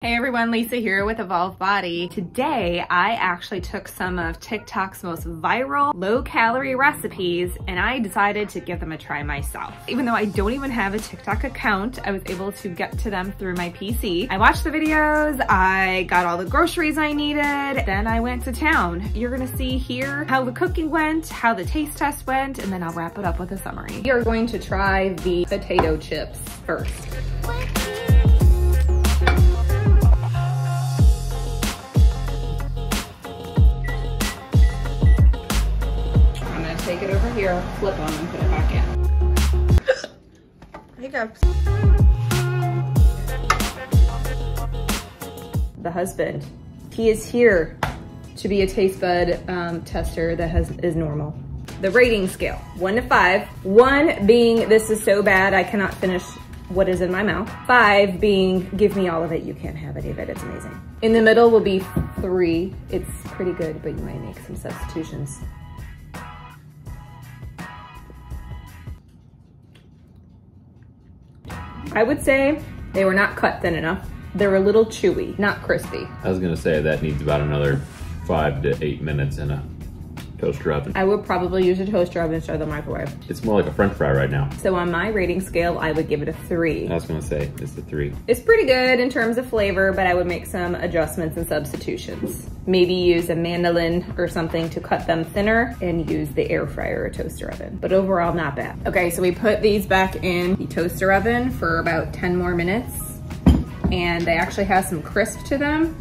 Hey everyone, Lisa here with Evolve Body. Today, I actually took some of TikTok's most viral low-calorie recipes and I decided to give them a try myself. Even though I don't even have a TikTok account, I was able to get to them through my PC. I watched the videos, I got all the groceries I needed, then I went to town. You're gonna see here how the cooking went, how the taste test went, and then I'll wrap it up with a summary. We are going to try the potato chips first. Take it over here, flip them, and put it back in. Hiccups. The husband, he is here to be a taste bud tester that is normal. The rating scale, 1 to 5. 1 being, this is so bad I cannot finish what is in my mouth. 5 being, give me all of it, you can't have any of it, it's amazing. In the middle will be 3. It's pretty good, but you might make some substitutions. I would say they were not cut thin enough. They're a little chewy, not crispy. I was gonna say that needs about another 5 to 8 minutes in a toaster oven. I would probably use a toaster oven instead of the microwave. It's more like a French fry right now. So on my rating scale, I would give it a 3. I was gonna say, it's a 3. It's pretty good in terms of flavor, but I would make some adjustments and substitutions. Maybe use a mandolin or something to cut them thinner and use the air fryer or toaster oven. But overall, not bad. Okay, so we put these back in the toaster oven for about 10 more minutes. And they actually have some crisp to them.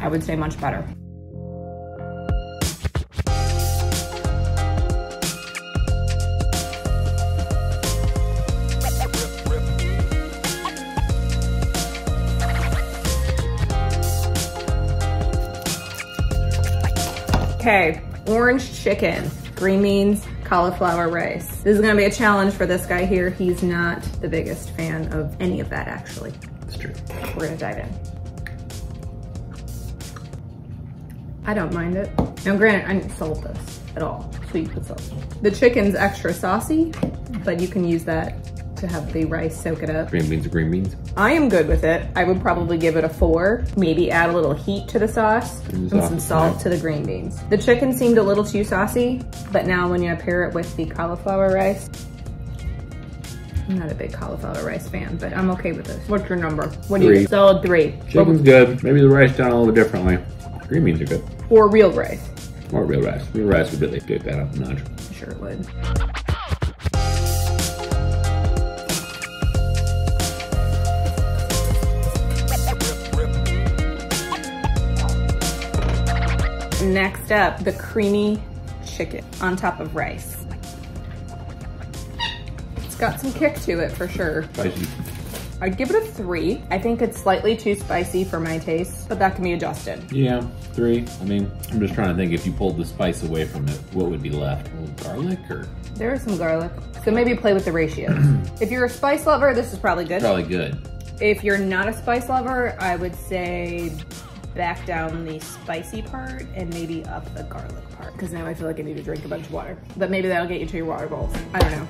I would say much better. Okay, orange chicken, green beans, cauliflower rice. This is gonna be a challenge for this guy here. He's not the biggest fan of any of that, actually. That's true. We're gonna dive in. I don't mind it. Now granted, I didn't salt this at all, so you put salt. The chicken's extra saucy, but you can use that to have the rice soak it up. Green beans are green beans. I am good with it. I would probably give it a 4. Maybe add a little heat to the sauce and some salt to the green beans. The chicken seemed a little too saucy, but now when you pair it with the cauliflower rice, I'm not a big cauliflower rice fan, but I'm okay with this. What's your number? What do you? Solid 3. Chicken's good. Maybe the rice done a little differently. Green beans are good. Or real rice. Or real rice. Real rice would really get that up a notch. Sure it would. Next up, the creamy chicken on top of rice. It's got some kick to it for sure. Spicy. I'd give it a 3. I think it's slightly too spicy for my taste, but that can be adjusted. Yeah, 3. I mean, I'm just trying to think if you pulled the spice away from it, what would be left? A little garlic or? There is some garlic. So maybe play with the ratios. If you're a spice lover, this is probably good. Probably good. If you're not a spice lover, I would say back down the spicy part and maybe up the garlic part. Because now I feel like I need to drink a bunch of water. But maybe that'll get you to your water bowls. I don't know.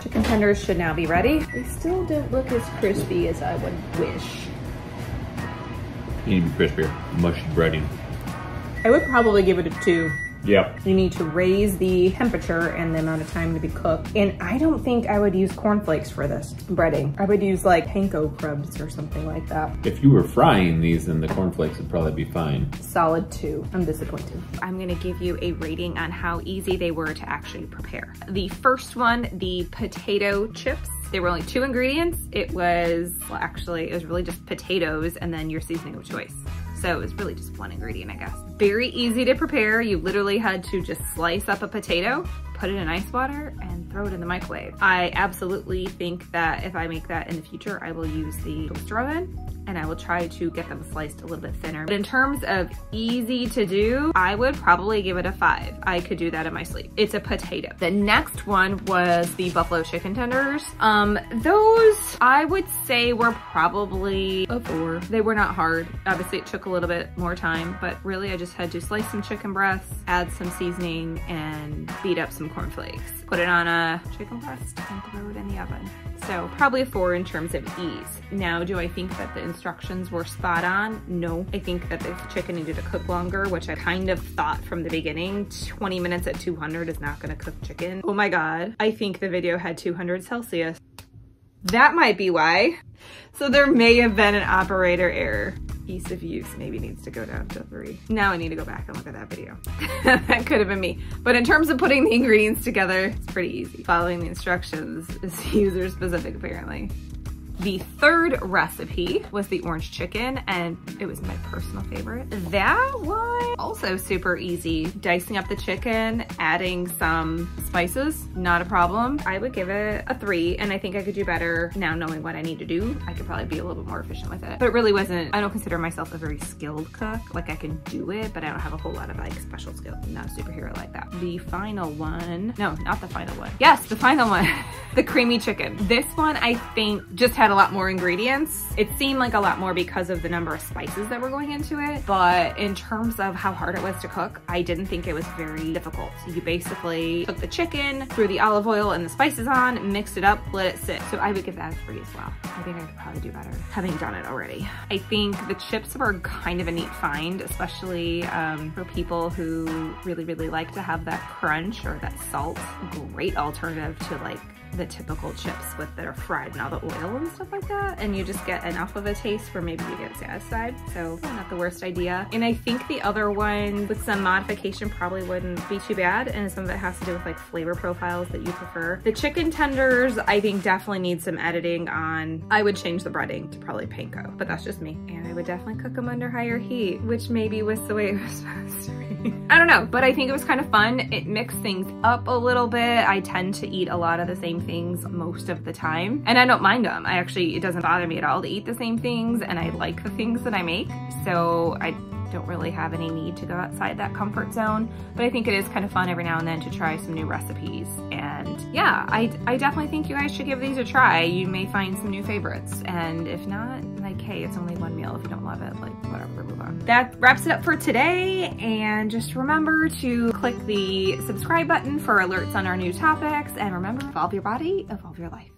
Chicken tenders should now be ready. They still don't look as crispy as I would wish. You need to be crispier. Mushy breading. I would probably give it a 2. Yep. You need to raise the temperature and the amount of time to be cooked. And I don't think I would use cornflakes for this breading. I would use like panko crumbs or something like that. If you were frying these, then the cornflakes would probably be fine. Solid 2. I'm disappointed. I'm gonna give you a rating on how easy they were to actually prepare. The first one, the potato chips. There were only 2 ingredients. It was, well actually, it was really just potatoes and then your seasoning of choice. So it was really just 1 ingredient, I guess. Very easy to prepare. You literally had to just slice up a potato, put it in ice water, and throw it in the microwave. I absolutely think that if I make that in the future, I will use the toaster oven and I will try to get them sliced a little bit thinner. But in terms of easy to do, I would probably give it a 5. I could do that in my sleep. It's a potato. The next one was the buffalo chicken tenders. Those I would say were probably a 4. They were not hard. Obviously it took a little bit more time, but really I just had to slice some chicken breasts, add some seasoning, and beat up some cornflakes. Put it on a chicken breast and throw it in the oven. So probably a 4 in terms of ease. Now, do I think that the instructions were spot on? No. I think that the chicken needed to cook longer, which I kind of thought from the beginning. 20 minutes at 200 is not gonna cook chicken. Oh my God. I think the video had 200 Celsius. That might be why. So there may have been an operator error. Ease of use maybe needs to go down to 3. Now I need to go back and look at that video. That could have been me. But in terms of putting the ingredients together, it's pretty easy. Following the instructions is user specific apparently. The third recipe was the orange chicken, and it was my personal favorite. That one, also super easy. Dicing up the chicken, adding some spices, not a problem. I would give it a 3, and I think I could do better now knowing what I need to do. I could probably be a little bit more efficient with it. But it really wasn't, I don't consider myself a very skilled cook. Like I can do it, but I don't have a whole lot of like special skill. I'm not a superhero like that. The final one, no, not the final one. Yes, the final one, the creamy chicken. This one I think just had a lot more ingredients. It seemed like a lot more because of the number of spices that were going into it, but in terms of how hard it was to cook, I didn't think it was very difficult. You basically took the chicken, threw the olive oil and the spices on, mixed it up, let it sit. So I would give that a 3 as well. I think I could probably do better having done it already. I think the chips were kind of a neat find, especially for people who really like to have that crunch or that salt. Great alternative to like the typical chips that are fried in all the oil and stuff like that, and you just get enough of a taste where maybe you get satisfied. So not the worst idea. And I think the other one with some modification probably wouldn't be too bad, and some of it has to do with like flavor profiles that you prefer. The chicken tenders I think definitely need some editing on. I would change the breading to probably panko, but that's just me. And I would definitely cook them under higher heat, which maybe was the way it was supposed to be. I don't know, but I think it was kind of fun. It mixed things up a little bit. I tend to eat a lot of the same things most of the time, and I don't mind them. It doesn't bother me at all to eat the same things, and I like the things that I make, so I don't really have any need to go outside that comfort zone. But I think it is kind of fun every now and then to try some new recipes. And yeah, I definitely think you guys should give these a try. You may find some new favorites, and if not, like, hey, it's only one meal. If you don't love it, like, whatever, move on. That wraps it up for today, and just remember to click the subscribe button for alerts on our new topics, and remember, evolve your body, evolve your life.